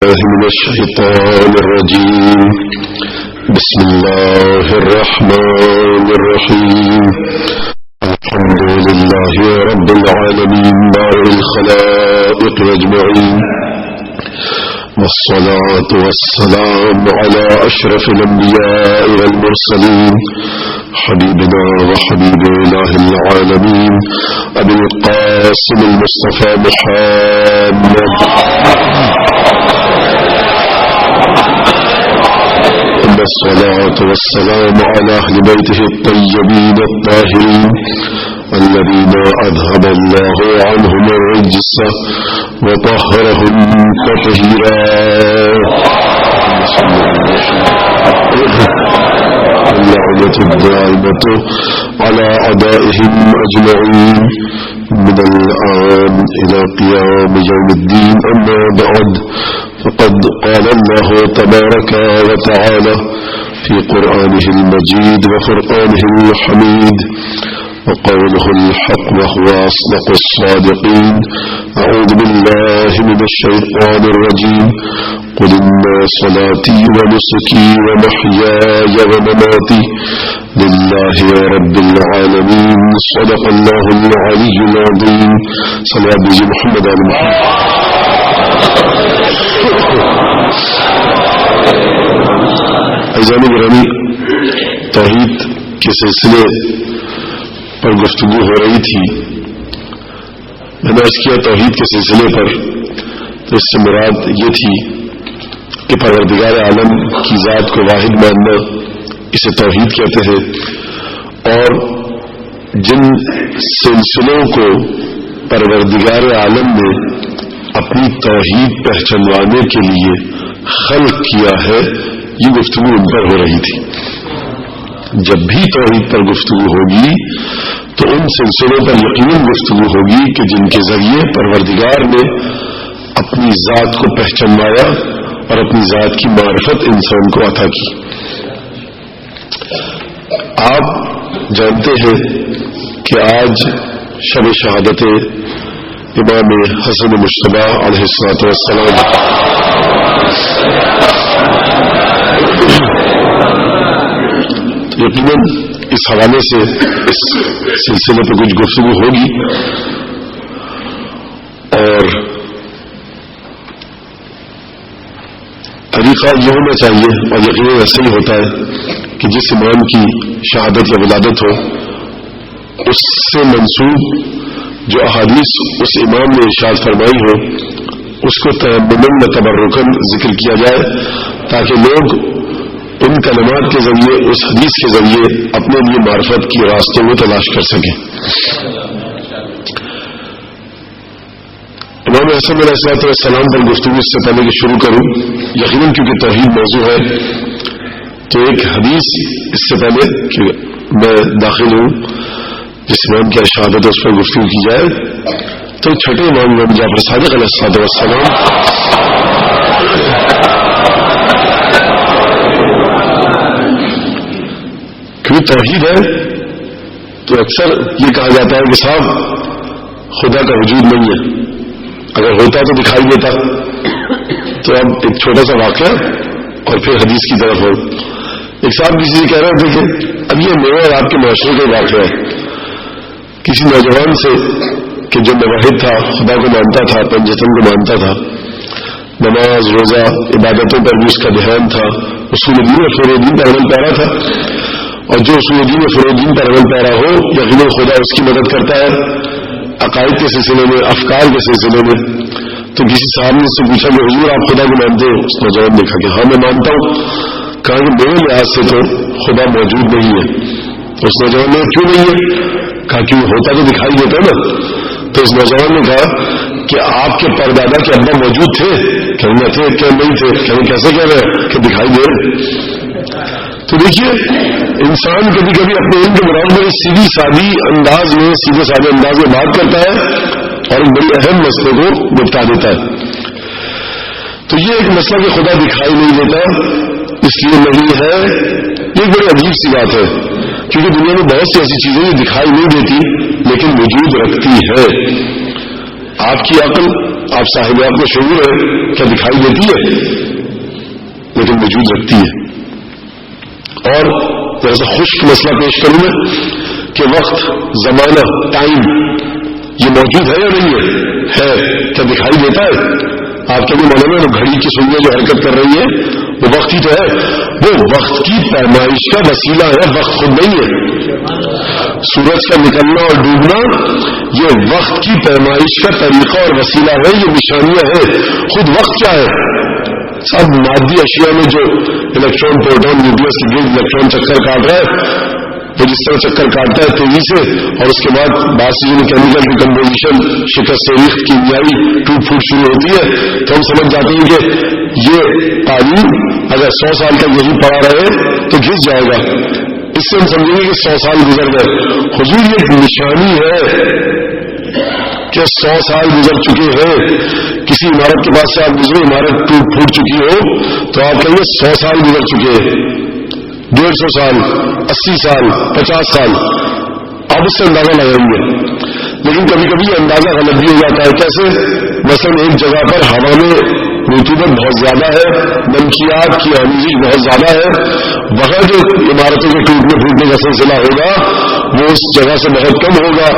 من الشيطان الرجيم. بسم الله الرحمن الرحيم. الحمد لله رب العالمين بارئ الخلائق أجمعين، والصلاة والسلام على أشرف الأنبياء والمرسلين، حبيبنا وحبيب إله العالمين أبي القاسم المصطفى محمد، الصلاة والسلام على أهل بيته الطيبين الطاهرين الذين أذهب الله عنهم الرجس وطهرهم تطهيرا. اللعنة الدائمة على أعدائهم أجمعين من الآن إلى قيام يوم الدين. أما بعد، فقد قال الله تبارك وتعالى في قرآنه المجيد وفرقانه الحميد وقوله الحق وهو أصدق الصادقين. أعوذ بالله من الشيطان الرجيم. قل إن صلاتي ونسكي ومحياي ومماتي لله رب العالمين. صدق الله العلي العظيم. صلى الله عليه محمد على محمد. عزیزان گرامی، توحید کے سلسلے پر گفتگو ہو رہی تھی. میں نے عرض کیا توحید کے سلسلے پر، تو اس سے مراد یہ تھی کہ پروردگار عالم کی ذات کو واحد ماننا، اسے توحید کہتے ہیں. اور جن سلسلوں کو پروردگار عالم نے اپنی توحید پہچانوانے کے لیے خلق کیا ہے، یہ گفتگو ان پر ہو رہی تھی. جب بھی توحید پر گفتگو ہوگی تو ان سلسلوں پر یقیناً گفتگو ہوگی کہ جن کے ذریعے پروردگار نے اپنی ذات کو پہچانوایا اور اپنی ذات کی معرفت انسان کو عطا کی. آپ جانتے ہیں کہ آج شب شہادت امام حسن مجتبی علیہ الصلوۃ والسلام. یقیناً اس حوالے سے اس سلسلے پر کچھ گفتگو ہوگی، اور طریقہ یہ ہونا چاہیے، اور یقیناً ایسا ہی ہوتا ہے کہ جس امام کی شہادت یا ولادت ہو، اس سے منسوب جو احادیث اس امام نے ارشاد فرمائی ہو، اس کو تیمم و تبرکن ذکر کیا جائے، تاکہ لوگ ان کلمات کے ذریعے، اس حدیث کے ذریعے اپنے لیے معرفت کی راستوں کو تلاش کر سکیں. امام حسن علیہ السلام پر گفتگو اس سے پہلے کہ شروع کروں، یقیناً کیونکہ توحید موضوع ہے، تو ایک حدیث اس سے پہلے کہ میں داخل ہوں جس امام کی شہادت اس پر گفتگو کی جائے، تو چھٹے امام جعفر صادق علیہ السلام کیونکہ توحید ہے تو اکثر یہ کہا جاتا ہے کہ صاحب خدا کا وجود نہیں ہے، اگر ہوتا تو دکھائی دیتا. تو اب ایک چھوٹا سا واقعہ اور پھر حدیث کی طرف ہو. ایک صاحب کسی سے کہہ رہے تھے کہ اب یہ میرے اور آپ کے معاشرے کا واقعہ ہے. کسی نوجوان سے کہ جو موحد تھا، خدا کو مانتا تھا، پنجتن کو مانتا تھا، نماز روزہ عبادتوں پر بھی اس کا دھیان تھا، اصول دین و فروع دین پر عمل پیرا تھا، اور جو اصول دین و فروع دین پر عمل پیرا ہو یقیناً خدا اس کی مدد کرتا ہے عقائد کے سلسلے میں، افکار کے سلسلے میں. تو کسی صاحب نے اس سے پوچھا کہ حضور آپ خدا کو مانتے ہو؟ اس نوجوان نے کہا کہ ہاں میں مانتا ہوں. کہا کہ میرے لحاظ سے تو خدا موجود نہیں ہے. اس نوجوان نے کیوں نہیں ہے؟ کہا کہ ہوتا تو دکھائی دیتا نا. تو اس نوجوان نے کہا کہ آپ کے پردادا کے ابا موجود تھے؟ کہیں تھے، کیا نہیں تھے؟ کہیں کیسے کہہ رہے ہیں کہ دکھائی دے. تو دیکھیے انسان کبھی کبھی اپنے علم کے مراد میں سیدھی سادی انداز میں، سیدھے سادے انداز میں بات کرتا ہے اور ایک بڑی اہم مسئلے کو نپٹا دیتا ہے. تو یہ ایک مسئلہ کہ خدا دکھائی نہیں دیتا اس لیے نہیں ہے، یہ بڑی عجیب سی بات ہے، کیونکہ دنیا میں بہت سی ایسی چیزیں دکھائی نہیں دیتی لیکن وجود رکھتی ہے. آپ کی عقل آپ صاحب آپ کو شعور ہے کیا دکھائی دیتی ہے لیکن وجود رکھتی ہے. اور ذرا سا خشک مسئلہ پیش کروں میں کہ وقت زمانہ ٹائم یہ موجود ہے یا نہیں ہے کیا دکھائی دیتا ہے؟ آپ کے بھی معلوم ہے گھڑی کی سوئیاں جو حرکت کر رہی ہے وہ وقت ہی تو ہے. وہ وقت کی پیمائش کا وسیلہ ہے, وقت خود نہیں ہے. سورج کا نکلنا اور ڈوبنا یہ وقت کی پیمائش کا طریقہ اور وسیلہ ہے, یہ نشانیاں ہیں. خود وقت کیا ہے؟ سب مادی اشیاء میں جو الیکٹران پروٹون نیوکلیس کے گرد الیکٹران چکر کاٹ رہا ہے وہ جس طرح چکر کاٹتا ہے تیزی سے اور اس کے بعد بعض چیزوں میں کیمیکل ڈیکمپوزیشن شکست ریخت کیمیائی ٹوٹ پھوٹ شروع ہوتی ہے تو ہم سمجھ جاتے ہیں کہ یہ پانی اگر 100 سال تک یہی پڑا رہے تو گھس جائے گا. اس سے ہم سمجھیں گے کہ 100 سال گزر گئے. حضور یہ ایک نشانی ہے کہ 100 سال گزر چکے ہیں. کسی عمارت کے پاس سے آپ گزرے عمارت ٹوٹ پھوٹ چکی ہو تو آپ کہیں گے 100 سال گزر چکے ہیں, 150 سال 80 سال 50 سال آپ اس سے اندازہ لگائیں گے. لیکن کبھی کبھی یہ اندازہ غلط بھی ہو جاتا ہے. کیسے؟ مثلا ایک جگہ پر ہوا میں رطوبت بہت زیادہ ہے, نمکیات کی آمیزش بہت زیادہ ہے, وہاں جو عمارتوں کے ٹوٹنے پھوٹنے کا سلسلہ ہوگا وہ اس جگہ سے بہت کم ہوگا.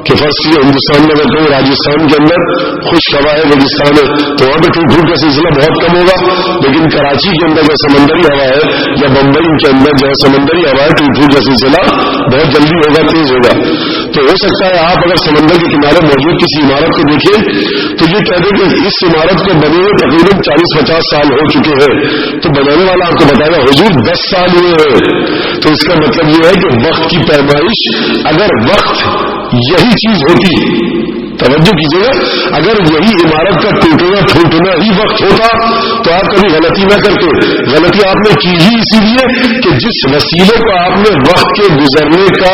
کہ فرض کیجیے ہندوستان میں اگر کہوں راجستھان کے اندر خشک ہوا ہے ریگستان ہے تو وہاں پہ ٹوٹ پھوٹ کا سلسلہ بہت کم ہوگا. لیکن کراچی کے اندر جو سمندری ہوا ہے یا بمبئی کے اندر جو سمندری ہوا ہے ٹوٹ پھوٹ کا سلسلہ بہت جلدی ہوگا, تیز ہوگا. تو ہو سکتا ہے آپ اگر سمندر کے کنارے موجود کسی عمارت کو دیکھیں تو یہ کہہ دیں کہ اس عمارت کو بنے ہوئے تقریباً 40-50 سال ہو چکے ہیں. تو بنانے والا آپ کو بتائے گا حضور 10 سال ہوئے ہیں. تو اس کا مطلب یہ ہے کہ وقت کی پیمائش, اگر وقت یہی چیز ہوتی, توجہ کیجیے گا, اگر یہی عمارت کا ٹوٹنا پھوٹنا ہی وقت ہوتا تو آپ کبھی غلطی نہ کرتے. غلطی آپ نے کی ہی اسی لیے کہ جس وسیلے کو آپ نے وقت کے گزرنے کا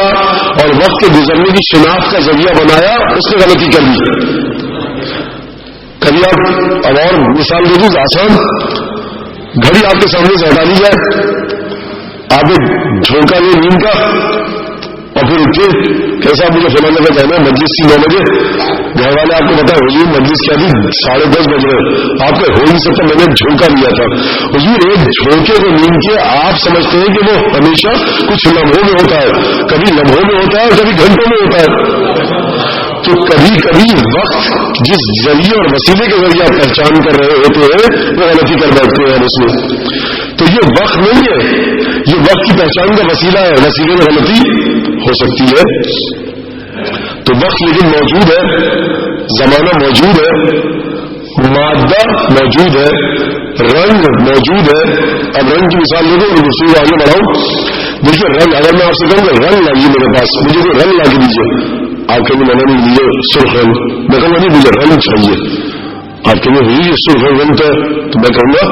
اور وقت کے گزرنے کی شناخت کا ذریعہ بنایا اس نے غلطی کر دی. کبھی آپ اب اور مثال دے دوں آسان, گھڑی آپ کے سامنے سے ہٹا لی جائے, آپ ایک جھونکا لیں نیند کا اور پھر اٹھے کیسا مجھے فلاں جگہ جانا ہے, مجلس تھی 9 بجے, گھر والے آپ کو بتا حضور مجلس کیا تھی 10:30 بج رہے, آپ کو ہو نہیں سکتا میں نے جھونکا لیا تھا. حضور ایک جھونکے کو نیند کے آپ سمجھتے ہیں کہ وہ ہمیشہ کچھ لمحوں میں ہوتا ہے, کبھی لمحوں میں ہوتا ہے اور کبھی گھنٹوں میں ہوتا ہے. تو کبھی کبھی وقت جس ذریعے اور وسیلے کے ذریعے آپ پہچان کر رہے ہوتے ہیں وہ غلطی کر بیٹھتے ہیں اس میں. تو یہ وقت نہیں ہے, یہ وقت کی پہچان کا وسیلہ ہے, وسیلے میں غلطی ہو سکتی ہے. تو وقت لیکن موجود ہے, زمانہ موجود ہے, مادہ موجود ہے, رنگ موجود ہے. اب رنگ کی مثال دے دو اور دوسری آگے بڑھاؤں. دیکھیے رنگ, اگر میں آپ سے کہوں کہ رنگ لائیے میرے پاس, مجھے کوئی رنگ لا کے دیجیے, آپ کہیں میں نے لیجیے سرخ رنگ, میں کہوں گا نہیں مجھے رنگ چاہیے. آپ کہیں گے یہ سرخ رنگ تو میں کہوں گا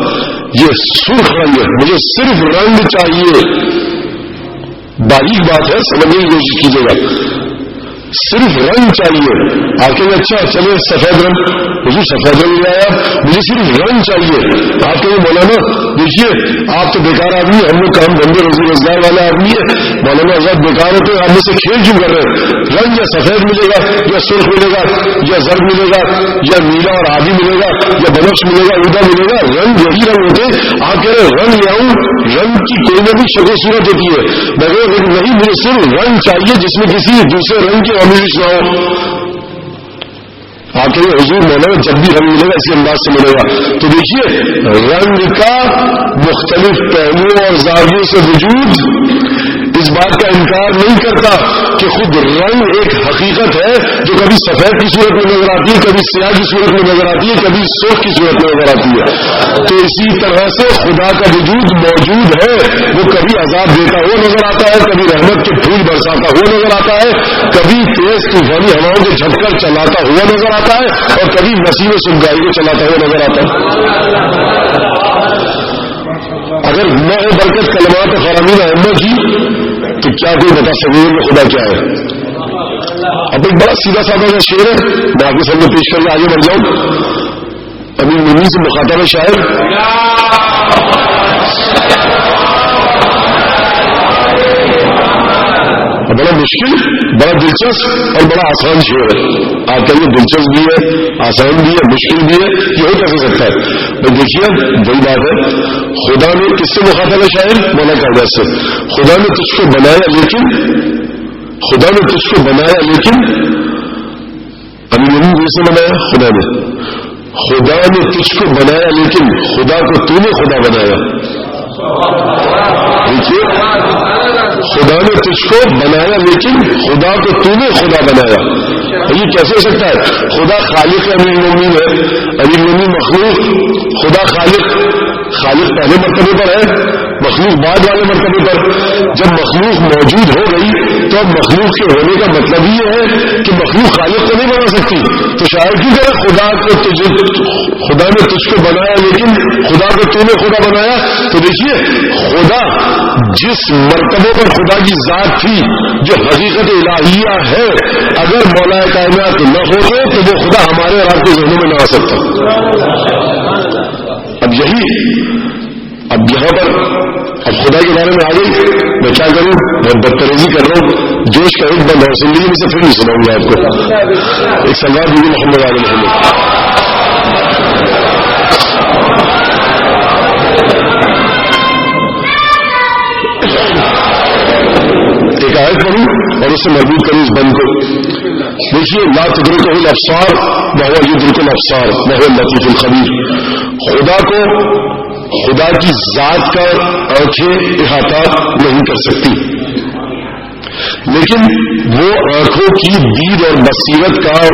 یہ سرخ رنگ ہے, مجھے صرف رنگ چاہیے. باریک بات ہے, سمجھنے کی کوشش کیجیے گا, صرف رنگ چاہیے. آپ کہیں اچھا چلے سفید رنگ, حضور سفید رنگ لے آیا, مجھے صرف رنگ چاہیے. آپ کہیں مولانا دیکھیے آپ تو بیکار آدمی, ہم لوگ کام دھندے روزی روزگار والے آدمی ہے, مولانا آزاد بیکار ہوتے ہیں, آپ میں سے کھیل کیوں کر رہے ہیں؟ رنگ یا سفید ملے گا یا سرخ ملے گا یا زرد ملے گا یا نیلا اور آبی ملے گا یا بنفش ملے گا, ادا ملے گا, رنگ یہی رنگ ہوتے. آپ کہہ رہے ہیں رنگ لے آؤں, رنگ کی کوئی نہ کوئی شکل صورت ہوتی ہے, مگر نہیں مجھے صرف رنگ چاہیے جس میں کسی دوسرے رنگ کی آمیزش نہ ہو. آپ کہیں حضور مولانا جب بھی رنگ ملے گا اسی انداز سے ملے گا. تو دیکھیے رنگ کا مختلف پہلوؤں اور زاویوں سے وجود اس بات کا انکار نہیں کرتا کہ خود رنگ ایک حقیقت ہے جو کبھی سفید کی صورت میں نظر آتی ہے, کبھی سیاہ کی صورت میں نظر آتی ہے, کبھی سرخ کی صورت میں نظر آتی ہے. تو اسی طرح سے خدا کا وجود موجود ہے, وہ کبھی عذاب دیتا ہوا نظر آتا ہے, کبھی رحمت کے پھول برساتا ہوا نظر آتا ہے, کبھی تیز طوفانی ہواؤں کے جھٹکر چلاتا ہوا نظر آتا ہے, اور کبھی نسیم سنگائی کو چلاتا ہوا نظر آتا ہے. اگر نہ ہو برکت کلمات فرامین احمد کی تو کیا کوئی بتا سکے کہ خدا کیا ہے. اب ایک بڑا سیدھا سادہ کا شعر ہے, میں آپ کے سامنے پیش کر کے آگے بڑھ جاؤں. امیر منی سے مخاطب شاعر, اور بڑا مشکل، بڑا دلچسپ اور بڑا آسان شعر ہے. آپ کہیے دلچسپ بھی ہے، آسان بھی ہے، مشکل بھی ہے، یہ ہو کیسے سکتا ہے؟ بھائی دیکھیے وہی بات ہے، خدا نے کس سے مخاطب ہے شاعر؟ مولا کائنات سے. خدا نے تجھ کو بنایا لیکن، خدا نے تجھ کو بنایا لیکن امین سے بنایا خدا نے. خدا نے تجھ کو بنایا لیکن خدا کو تو نے خدا بنایا. دیکھیے خدا نے تجھ کو بنایا لیکن خدا کو تو نے خدا بنایا. یہ کیسے ہو سکتا ہے؟ خدا خالق امیر المومنین ہے، امیر المومنین مخلوق، خدا خالق. خالق پہلے مرتبے پر ہے، مخلوق بعد والے مرتبے پر. جب مخلوق موجود ہو گئی تو اب مخلوق کے ہونے کا مطلب یہ ہے کہ مخلوق خالق کو نہیں بنا سکتی. تو شاید کی طرح خدا نے تجھ کو بنایا لیکن خدا کو تو نے خدا بنایا. تو دیکھیے خدا جس مرتبے پر خدا کی ذات تھی جو حقیقت الہیہ ہے، اگر مولا کائنات نہ ہوتے تو وہ خدا ہمارے اور آپ کے ذہنوں میں نہ آ سکتا. اب یہاں پر اب خدا کے بارے میں آ گئی، میں کیا کروں؟ میں بدتریزی کر رہا ہوں، جوش کا ایک بند ہے، زندگی میں سے پھر نہیں سناؤں گا آپ کو. ایک سلوات دیجیے محمد علیہ محمد. ایک آیت پڑھوں اور اس سے مربوط کروں اس بند کو. دیکھیے لا تدرکہ الابصار وہو یدرک الابصار وہو اللطیف الخبیر. خدا کو، خدا کی ذات کا آنکھیں احاطہ نہیں کر سکتی، لیکن وہ آنکھوں کی دید اور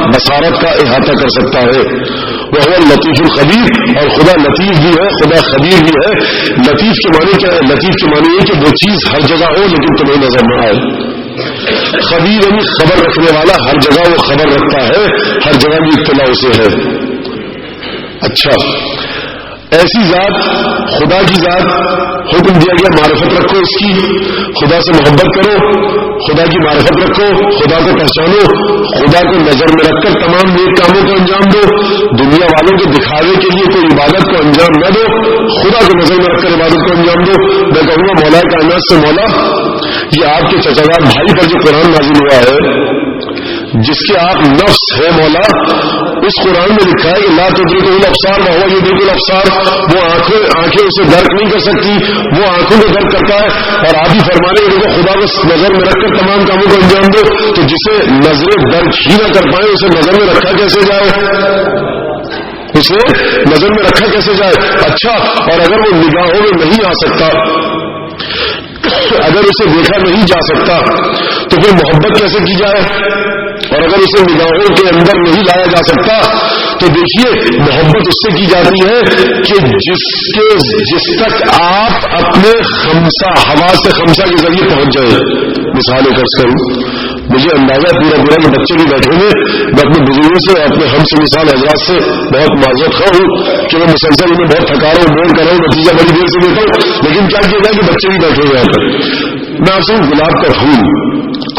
بصارت کا احاطہ کر سکتا ہے. وہ لطیف الخبیر، اور خدا لطیف بھی ہے، خدا خبیر بھی ہے. لطیف کے معنی کیا ہے؟ لطیف کے معنی یہ کہ وہ چیز ہر جگہ ہو لیکن تمہیں نظر نہ آئے. خبیر یعنی خبر رکھنے والا، ہر جگہ وہ خبر رکھتا ہے، ہر جگہ کی اطلاع اسے ہے. اچھا ایسی ذات، خدا کی ذات، حکم دیا گیا معرفت رکھو اس کی، خدا سے محبت کرو، خدا کی معرفت رکھو، خدا کو پہچانو، خدا کو نظر میں رکھ کر تمام نیک کاموں کو انجام دو. دنیا والوں کے دکھاوے کے لیے کوئی عبادت کو انجام نہ دو، خدا کو نظر میں رکھ کر عبادت کو انجام دو. میں کہوں گا مولا کائنات سے، مولا یہ آپ کے چچا بھائی پر جو قرآن نازل ہوا ہے، جس کے آپ نفس ہے مولا، اس قرآن میں لکھا ہے کہ لا تدرکہ الابصار وہو یدرک الابصار. وہ آنکھیں اسے درک نہیں کر سکتی، وہ آنکھوں کو درک کرتا ہے. اور آپ ہی فرمانے دیکھو خدا کو نظر میں رکھ کر تمام کاموں کو انجام دو. تو جسے نظریں درک ہی نہ کر پائے اسے نظر میں رکھا کیسے جائے؟ اسے نظر میں رکھا کیسے جائے؟ اچھا اور اگر وہ نگاہوں میں نہیں آ سکتا، اگر اسے دیکھا نہیں جا سکتا تو پھر محبت کیسے کی جائے؟ اور اگر اسے نگاہوں کے اندر نہیں لایا جا سکتا تو دیکھیے محبت اس سے کی جاتی ہے کہ جس تک آپ اپنے حواس خمسہ کے ذریعے پہنچ جائیں. مثال کر کروں، مجھے اندازہ پورا کہ بچے بھی بیٹھے ہوئے، میں اپنے بزرگوں سے، اپنے ہم سے مثال حضرات سے بہت معذرت خواہ ہوں کہ میں مسلسل انہیں بہت تھکا رہا ہوں، بول کر رہا ہوں، نتیجہ بڑی دیر سے دیتا ہوں، لیکن کیا کیا جائے کہ بچے بھی بیٹھے ہوئے یہاں پر. میں آپ سے گلاب کا پھول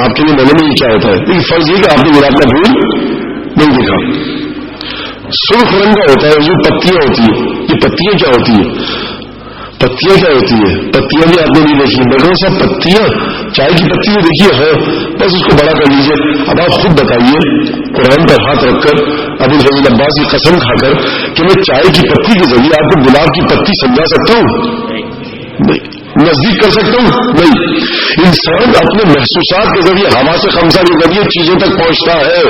آپ کے لیے معلوم نہیں کیا ہوتا ہے، لیکن فرض یہ کہ آپ نے گلاب کا پھول نہیں دیکھا. سرخ رنگ کا ہوتا ہے، جو پتیاں ہوتی ہیں، یہ پتیاں کیا ہوتی ہیں؟ پتیاں کیا ہوتی ہے؟ پتیاں بھی آپ نے نہیں دیکھی. میں کہوں صاحب پتیاں، چائے کی پتی دیکھیے ہے، بس اس کو بڑا کر لیجیے. اب آپ خود بتائیے قرآن پر ہاتھ رکھ کر ابو الفضل عباس کی قسم کھا کر کہ میں چائے کی پتی کے ذریعے آپ کو گلاب کی پتی سمجھا سکتا ہوں؟ نہیں. نزدیک کر سکتا ہوں؟ نہیں. انسان اپنے محسوسات کے ذریعے، حواس خمسہ کے ذریعے چیزوں تک پہنچتا ہے.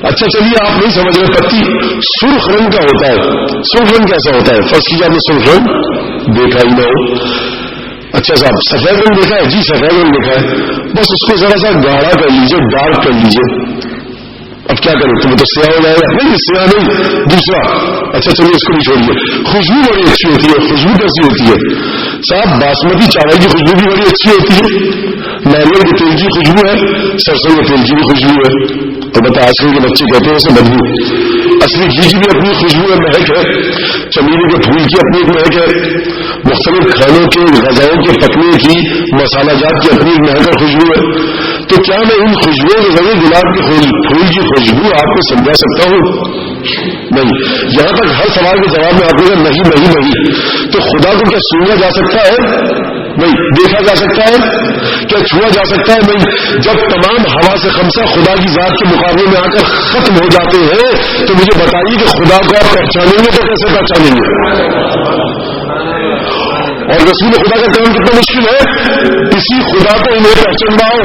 اچھا چلیے آپ نہیں سمجھ رہے، پتی سرخ رنگ کا ہوتا ہے. سرخ رنگ کیسا ہوتا ہے؟ فرض کیجیے آپ نے سرخ رنگ دیکھا ہی نہ ہو. اچھا صاحب سفید رنگ دیکھا ہے؟ جی سفید رنگ دیکھا ہے. بس اس کو ذرا سا گاڑھا کر لیجیے، ڈارک کر لیجیے. اب کیا کریں؟ تمہیں تو سیاہ ہو جائے گا. نہیں سیاہ نہیں، دوسرا. اچھا چلیے اس کو بھی چھوڑیے. خوشبو بڑی اچھی ہوتی ہے. خوشبو کیسی ہوتی ہے صاحب؟ باسمتی چاول کی خوشبو بھی بڑی اچھی ہوتی ہے، ناریل کے تیل کی خوشبو ہے، سرسوں کے تیل کی بھی خوشبو ہے. تو بتا آج کل کے بچے کہتے ہیں اسے بدبو. اصلی گھی کی بھی اپنی خوشبو ہے، مہک ہے. چمیلی کے پھول کی اپنی ایک مہک ہے. مختلف کھانوں کے، غذاؤں کے پکنے کی، مسالہ جات کی اپنی ایک مہک اور خوشبو ہے. تو کیا میں ان خوشبوؤں کے ذریعے گلاب کے پھول کی خوشبو آپ کو سمجھا سکتا ہوں؟ نہیں. یہاں تک ہر سوال کے جواب میں آپ کو نہیں نہیں نہیں. تو خدا کو کیا سنا جا سکتا ہے؟ نہیں. دیکھا جا سکتا ہے؟ کیا چھوا جا سکتا ہے؟ نہیں. جب تمام حواس خمسہ خدا کی ذات کے مقابلے میں آ کر ختم ہو جاتے ہیں تو مجھے بتائیے کہ خدا کو آپ پہچانیں گے تو کیسے پہچانیں گے؟ اور رسول خدا کا کام کتنا مشکل ہے. کسی خدا کو انہیں پہچاننا ہو،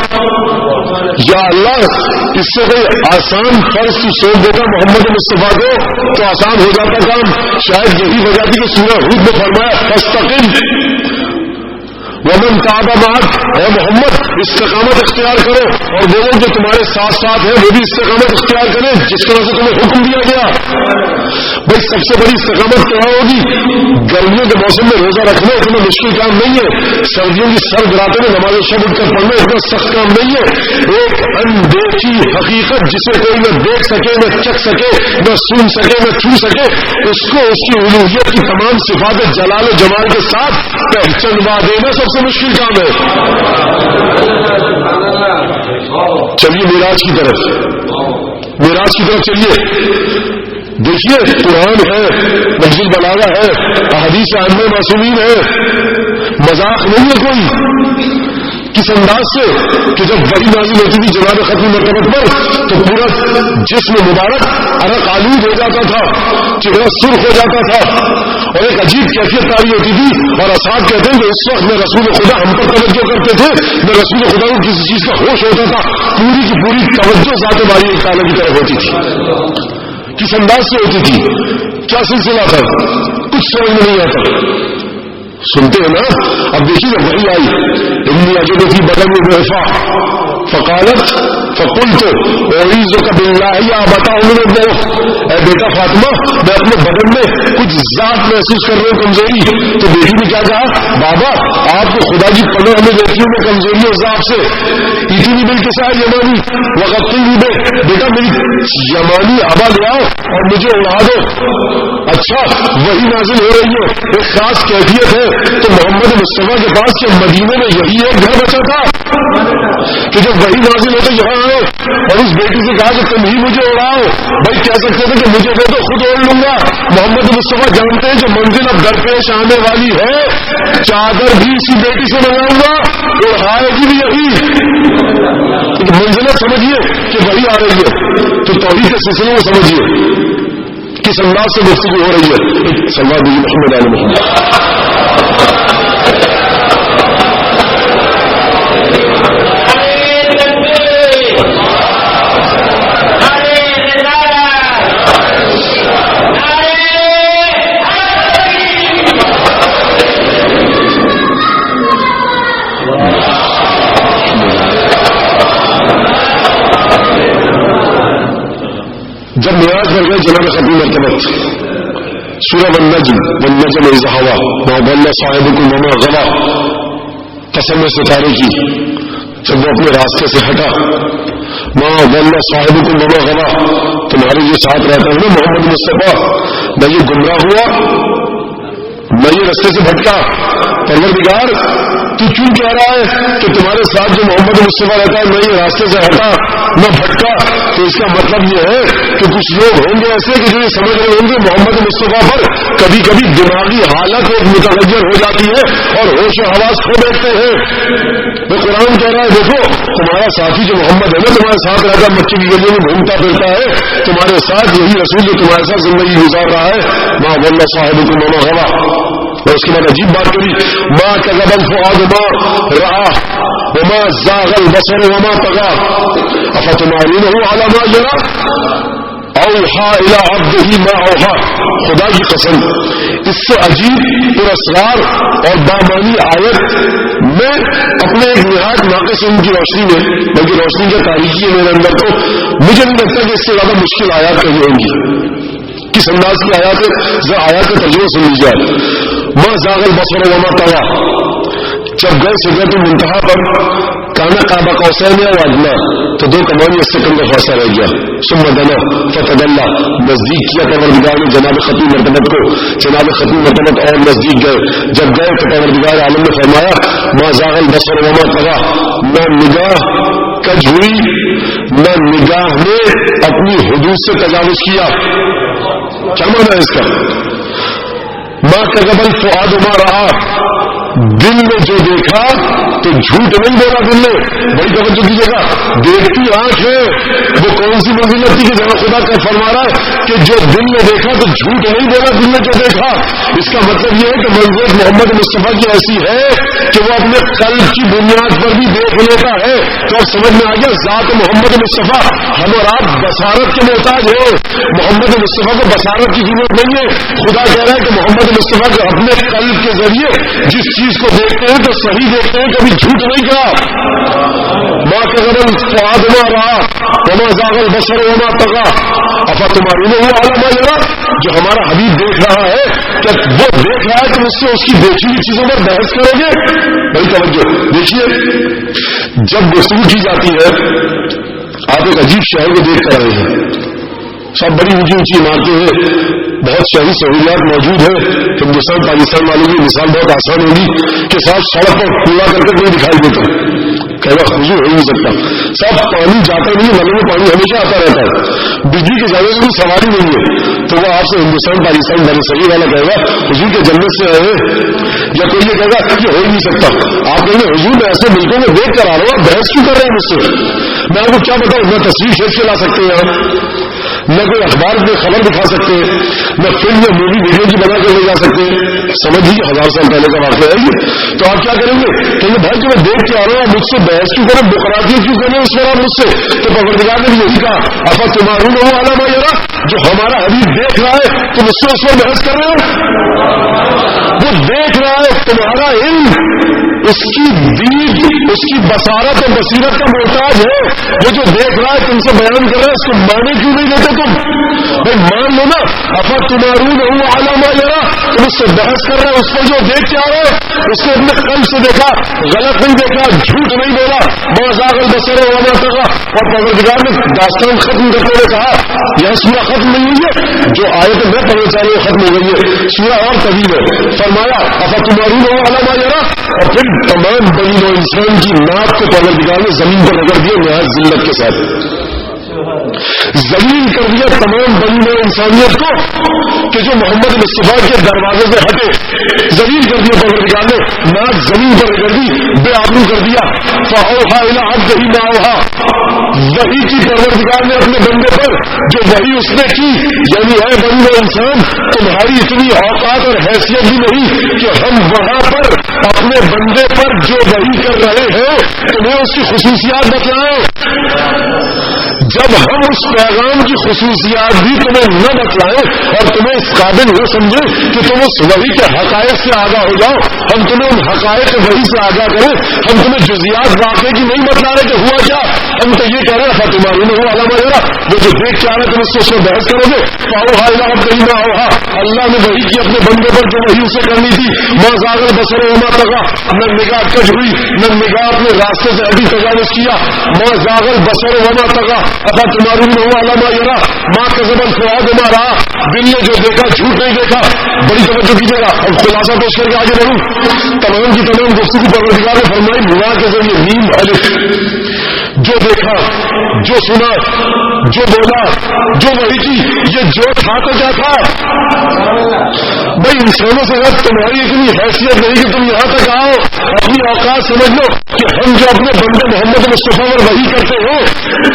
یا اللہ اس سے کوئی آسان فرض تو سونپ دیتا محمد مصطفیٰ کو تو آسان ہو جاتا کام. شاید یہی وجہ تھی کہ سورہ ہود میں فرمایا فاستقم ومن تاب معک، اے محمد استقامت اختیار کرو اور وہ لوگ جو تمہارے ساتھ ساتھ ہیں وہ بھی استقامت اختیار کریں جس طرح سے تمہیں حکم دیا گیا. بھائی سب سے بڑی استقامت کیا ہوگی؟ گرمیوں کے موسم میں روزہ رکھنا اتنا مشکل کام نہیں ہے. سردیوں کی سرد راتوں میں نماز شب اٹھ کر پڑھنا اتنا سخت کام نہیں ہے. ایک اندیکھی حقیقت جسے کوئی نہ دیکھ سکے، نہ چکھ سکے، نہ سن سکے، نہ چھو سکے، اس کو اس کی الوہیت کی تمام صفات جلال و جمال کے ساتھ پہچانوا دینا سب سے مشکل کام ہے. چلیے معراج کی طرف چلیے. دیکھیے قرآن ہے، نہج البلاغہ ہے، احادیث ائمہ معصومین ہے، مذاق نہیں ہے کوئی. کس انداز سے کہ جب وحی نازل ہوتی تھی جناب ختم مرتبت پر تو پورا جسم مبارک عرق آلود ہو جاتا تھا، چہرہ سرخ ہو جاتا تھا اور ایک عجیب کیفیت تاری ہوتی تھی. اور اصحاب کہتے ہیں کہ اس وقت میں رسول خدا ہم پر توجہ کرتے تھے، میں رسول خدا کو کسی چیز کا ہوش ہوتا تھا. پوری کی پوری توجہ ذات باری ایک تعالیٰ کی طرف ہوتی تھی. کس انداز سے ہوتی تھی، کیا سلسلہ تھا، کچھ سمجھ میں نہیں آتا. سنتے ہیں نا. اب دیکھیے جب وہی آئی انی اجد فی بدنی ضعفا فقالت فقلت اعوذ باللہ یا بتا من الضعف، اے بیٹا فاطمہ میں اپنے بدن میں کچھ ذات محسوس کر رہا ہوں، کمزوری. تو بیٹی نے کیا کہا؟ بابا آپ کو خدا کی پناہ میں دیکھی ہوں میں کمزوری اور ضعف سے. اتنی بل کے ساتھ یمانی وقت میں بیٹا میری یمانی ابا لے آؤ اور مجھے اڑا دو. اچھا وہی نازل ہو رہی ہے، ایک خاص کیفیت ہے. تو محمد مصطفیٰ کے پاس کہ مدینے میں یہی ایک گھر بچا تھا کہ جب وہی نازل ہوتے یہاں آئے اور اس بیٹی سے کہا کہ تم ہی مجھے اڑاؤ. بھائی کہہ سکتے تھے کہ مجھے دے دو خود اوڑھ لوں گا. محمد مصطفیٰ جانتے ہیں جو منزل اب درپیش آنے والی ہے چادر بھی اسی بیٹی سے منگاؤں گا، اڑائے گی بھی یہی. منزلت سمجھیے کہ وہی آ رہی ہے. تو توحید کے سلسلے میں سمجھیے کس انداز سے گفتگو ہو رہی ہے. صلی محمد علیہ محمد. جب معراج کر گئے جناب ختم مرتبت سورہ والنجم اذا ہوا ما ضل صاحبکم وما غوا، قسم ستارے کی جب وہ اپنے راستے سے ہٹا، ما ضل صاحبکم وما غوا، تمہارے جو ساتھ رہتا ہے نا محمد مصطفیٰ، نہ یہ گمراہ ہوا نہ یہ رستے سے بھٹکا. پروردگار تو کیوں کہہ رہا ہے کہ تمہارے ساتھ جو محمد مصطفیٰ رہتا ہے نہ یہ راستے سے ہٹا نہ بھٹکا؟ تو اس کا مطلب یہ ہے کہ کچھ لوگ ہوں گے ایسے کہ جو یہ سمجھ رہے ہوں گے محمد مصطفیٰ پر کبھی کبھی دماغی حالت ایک متغیر ہو جاتی ہے اور ہوش و حواس کھو بیٹھتے ہیں. وہ قرآن کہہ رہا ہے دیکھو تمہارا ساتھی جو محمد ہے نا تمہارے ساتھ رہتا ہے، مکے کی گلیوں میں گھومتا پھرتا ہے، تمہارے ساتھ یہی رسول جو تمہارے ساتھ زندگی گزار رہا ہے. ما ضل صاحبکم وما غوا. اور اس کے بعد عجیب بات کری، ما کذب الفؤاد ما رأى وما زاغ البصر وما طغى افتمارونه على ما يرى اوحى الى عبده ما اوحى. خدا کی قسم اس سے عجیب پراسرار اور بامانی آیت میں اپنے ایک نہایت ناقص ان کی روشنی میں، بلکہ روشنی جو تاریخی ہے میرے اندر، تو مجھے نہیں لگتا کہ اس سے زیادہ مشکل آیات کہیں ہوں گی. کس انداز کی آیات ہے؟ ذرا آیات کا ترجمہ سن لیجیے. ما زاغ البصر وما طغى، جب گئے سدرۃ المنتہا پر کانا قاب قوسین او ادنی، تو دو کمانی اس سے کم کا فاصلہ رہ گیا. ثم دنا فتدلى، نزدیک کیا پروردگار نے جناب ختم مرتبت کو. جناب ختم مرتبت اور نزدیک گئے. جب گئے تو پروردگار عالم نے فرمایا ما زاغ البصر وما طغى، نہ نگاہ کج ہوئی نہ نگاہ نے اپنی حدود سے تجاوز کیا. کیا معنی ہے اس کا؟ ما کذب الفؤاد ما رأى، دل نے جو دیکھا تو جھوٹ نہیں بولا دل نے. بڑی توجہ کیجیے گا. دیکھتی آنکھ ہے وہ کون سی منزلت تھی کہ جہاں خدا کا فرما رہا ہے کہ جو دل نے دیکھا تو جھوٹ نہیں بولا دل نے جو دیکھا. اس کا مطلب یہ ہے کہ منزلت محمد مصطفیٰ کی ایسی ہے کہ وہ اپنے قلب کی بنیاد پر بھی دیکھ لیتا ہے. تو اب سمجھ میں آ گیا ذات محمد مصطفیٰ. ہم اور آپ بصارت کے محتاج ہیں. محمد مصطفیٰ کو بصارت کی ضرورت نہیں ہے. خدا کہہ رہا ہے کہ محمد مصطفیٰ کو اپنے قلب کے ذریعے جس چیز کو دیکھتے ہیں تو صحیح دیکھتے ہیں, کبھی جھوٹ نہیں کہا. ماں کا غرل فؤاد ما رہا وما زاغ البصر وما طغى افتمارونه على ما يرى. جو ہمارا حبیب دیکھ رہا ہے کہ وہ دیکھ رہا ہے تو اس سے اس کی دیکھی ہوئی چیزوں پر بحث کرو گے. بڑی توجہ دیکھیے, جب گفتگو کی جاتی ہے آپ ایک عجیب شہر کو دیکھ کر رہے ہیں. سب بڑی اونچی اونچی عمارتیں ہیں, بہت شہری سہولیات موجود ہیں. ہندوستان پاکستان والوں کی مثال بہت آسان ہوگی کہ صاحب سڑک پر کھلا کر کے نہیں دکھائی دیتا, کہنا خضوع ہو نہیں سکتا. صاحب پانی جاتا نہیں, نلوں میں پانی ہمیشہ آتا رہتا ہے. بجلی کے جانے سے کوئی سواری نہیں ہے. تو وہ آپ سے ہندوستان پاکستان بر صغیر والا کہے گا حضور کے جنت سے آئے, یا کوئی یہ کہے گا کہ ہو ہی نہیں سکتا. آپ کہیں گے حضور میں ایسے ملکوں میں دیکھ کر آ رہا ہوں, بحث کیوں کر رہے ہیں مجھ سے؟ میں آپ کو کیا بتاؤں, نہ تصویر شیخ سے لا سکتے ہیں, نہ کوئی اخبار میں خبر دکھا سکتے, نہ فلم یا مووی ویڈیو کی بنا کر لے جا سکتے. سمجھ لیجیے 1000 سال پہلے کا واقعہ ہے یہ. تو آپ کیا کریں گے کہ بھائی جو میں دیکھ کے آ رہا ہوں مجھ سے بحث کیوں کریں, بقراتیت کیوں کریں اس پر مجھ سے؟ تو پروردگار نے بھی یہی کہا افتمارون علی ما یری. جو ہمارا حبیب دیکھ رہا ہے تم اس سے اس پر بحث کر رہے ہو. وہ دیکھ رہا ہے, تمہارا علم اس کی دید, اس کی بصارت اور بصیرت کا محتاج ہے. وہ جو دیکھ رہا ہے تم سے بیان کر رہا ہے, اس کو مانے کیوں نہیں لیتے تم؟ بھائی مان لو نا, افتمارون علی ما یری. تم اس سے بحث کر رہے ہو اس پر جو دیکھ کے آ رہے ہو, اس کو اپنے قلب سے دیکھا, غلط نہیں دیکھا, جھوٹ نہیں بولا. ما زاغ البصر وما طغى. اور پروردگار نے داستان ختم کرتے ہوئے کہا یہ سورہ ختم نہیں ہوئی ہے, جو آیت میں پڑھنا چاہ رہے ختم ہو گئی ہے, سورہ اور طویل ہے. فرمایا افتمارون علی ما یری. اور پھر تمام بنی و انسان کی ناک کو پروردگار نے زمین پر رگڑ دیا نہایت ذلت کے ساتھ. زمین کر دیا تمام بنی و انسانیت کو کہ جو محمد مصطفیٰ کے دروازے سے ہٹے, زمین کر دیا پروردگار نے, ناک زمین پر رگڑ دی, بے آبرو کر دیا. فاوحا الی عبدہ ما اوحا. وحی کی پروردگار نے اپنے بندے پر جو وحی اس نے کی, یعنی ہے بنی و انسان تمہاری اتنی اوقات اور حیثیت بھی نہیں کہ ہم وہاں پر اپنے بندے پر جو وحی کر رہے ہیں تمہیں اس کی خصوصیات بتلائیں. جب ہم اس پیغام کی خصوصیات بھی تمہیں نہ بتلائیں اور تمہیں اس قابل نہ سمجھیں کہ تم اس وحی کے حقائق سے آگاہ ہو جاؤ, ہم تمہیں ان حقائق وحی سے آگاہ کریں. ہم تمہیں جزیات واقعے کی نہیں بتلا رہے کہ ہوا کیا, ہم تو یہ کہہ رہے ہیں فتمارون علی ما یری. وہ جو دیکھ کے آ رہے تم اس سے بحث کرو گے. فاوحا الی عبدہ ما اوحا. اللہ نے وحی کی اپنے بندے پر جو وحی اسے کرنی تھی. ما زاغ البصر وما طغى. نہ نگاہ کج ہوئی, نہ نگاہ اپنے راستے سے ابھی تجاوز کیا. ما زاغ البصر وما طغى افتمارون علی ما یری. ما کذب الفؤاد ما رأى. دل نے جو دیکھا جھوٹ نہیں دیکھا. بڑی توجہ کیجیے گا. اب خلاصہ پیش کر کے آگے بڑھوں. تمام کی تمام گفتگو پروردگار نے فرمائی نگاہ کے ذریعے میم الف. جو دیکھا, جو سنا, جو بولا, جو وحی کی, یہ جو تھا تو کیا تھا. بھائی انسانوں سے تمہاری اتنی حیثیت نہیں کہ تم یہاں تک آؤ. اپنی اوقات سمجھ لو کہ ہم جو اپنے بندے محمد مصطفیٰ پر وحی کرتے ہیں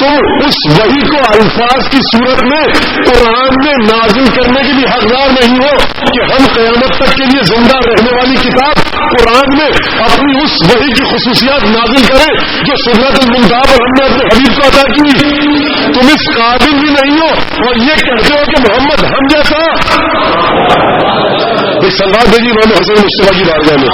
تو اس وحی کو الفاظ کی صورت میں قرآن میں نازل کرنے کے لیے حقدار نہیں ہو کہ ہم قیامت تک کے لیے زندہ رہنے والی کتاب قرآن میں اپنی اس وحی کی خصوصیات نازل کریں جو سنت المنتہا پر ہم نے اپنے حبیب کو عطا کی. تم اس قابل بھی نہیں ہو اور یہ کہتے ہو کہ محمد ہم جیسا. ایک سلوات بھیجیے امام حسن مصطفیٰ کی بارگاہ میں.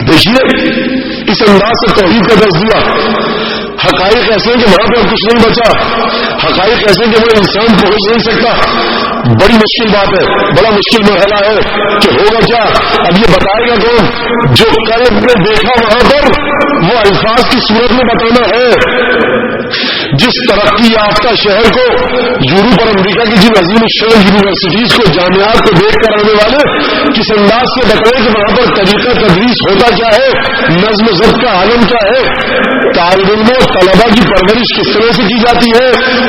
دیکھیے اس انداز سے توحید کا درس دیا. حقائق ایسے ہیں کہ وہاں پہ اب کچھ نہیں بچا. حقائق ایسے ہیں کہ وہ انسان پہنچ نہیں سکتا. بڑی مشکل بات ہے, بڑا مشکل مرحلہ ہے کہ ہوگا کیا. اب یہ بتائے گا کون؟ جو قلب نے دیکھا وہاں پر وہ الفاظ کی صورت میں بتانا ہے. جس ترقی یافتہ شہر کو یورپ اور امریکہ کی جن عظیم الشان یونیورسٹیز کو جامعات کو دیکھ کر آنے والے کس انداز سے بتائیں کہ وہاں پر طریقہ تدریس ہوتا کیا ہے, نظم و ضبط کا عالم کیا ہے. طالب علم و طلبا کی پرورش کس طرح سے کی جاتی ہے،